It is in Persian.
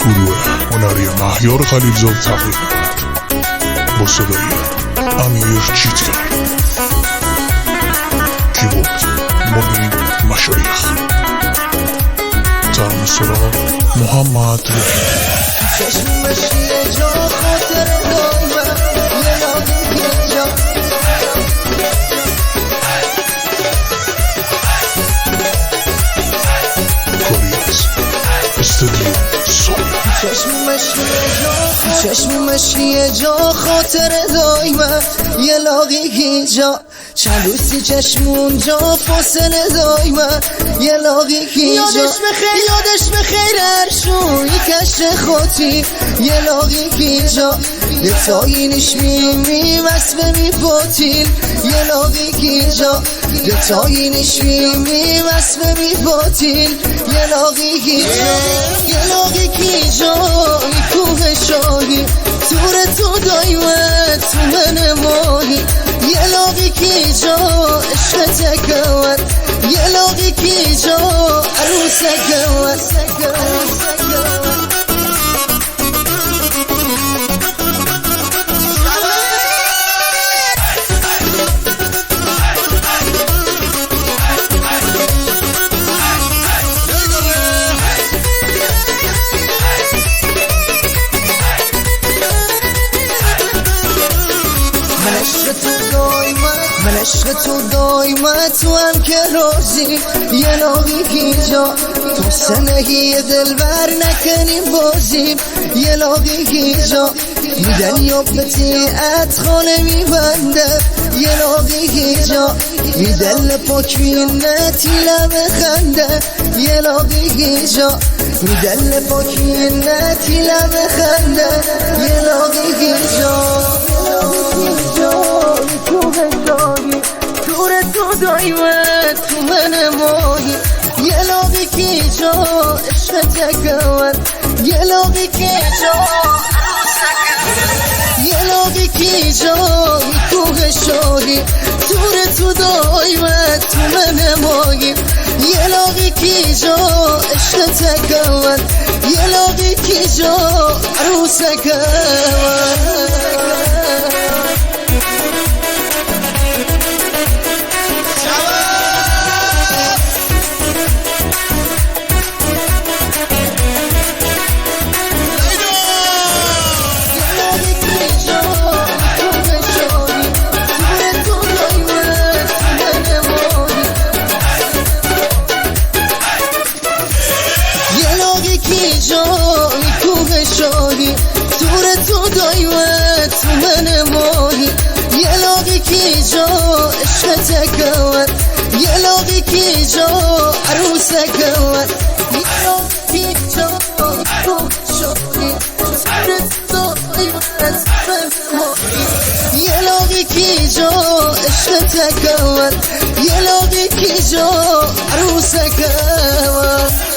گروه هنری مهیار خلیلزاد تقدیم با صدای امیر چیتگر، کیبورد مبین مشایخ، ترانه سرا محمد رفیق. چشمش یه جا خاطر دایمه یه لاغی یه جا کوریاز استودیو سونی. چشمش یه جا خاطر دایمه یه لاغی جا چند روزی چشمون جا فاصله دایمه یه لاغی جا یادش بخیر هرشوی کش خاطی یه لاغی جا یه تاینش میمی وصفه می باطیل یه لاغی جا یه تاینش میمی وصفه می باطیل یه لاغی جا یه لاغی جا کوه شاهی تور تو دایمه تو من ماهی یه لاغی جا عشق تکوت یه لاغی جا عروس گوت من عشق تو دایمه تو هم که رازی یه لاغی جا تو سنگی دل بر نکنیم بازیم یه لاغی جا میدن یا بطیعت خانه میبنده یه لاغی جا میدن پاک مینتی لب خنده یه لاغی جا میدن پاک مینتی لب خنده یه لاغی جا دور تو دایمه تو من ماهی یه لاغی جا عشق تکوت یه لاغی جا یه لاغی جا کوه شاهی دور تو دایمه تو من ماهی یه لاغی جا عشق تکوت یه لاغی جا عروس گوت کوه شاهی دور تو دایمه تو من ماهی یه لاغی جا عشق تکوت یه لاغی جا عروس گوت یه لاغی جا کوه شاهی دور تو دایمه تو من ماهی یه لاغی جا عشق تکوت یه لاغی جا عروس گوت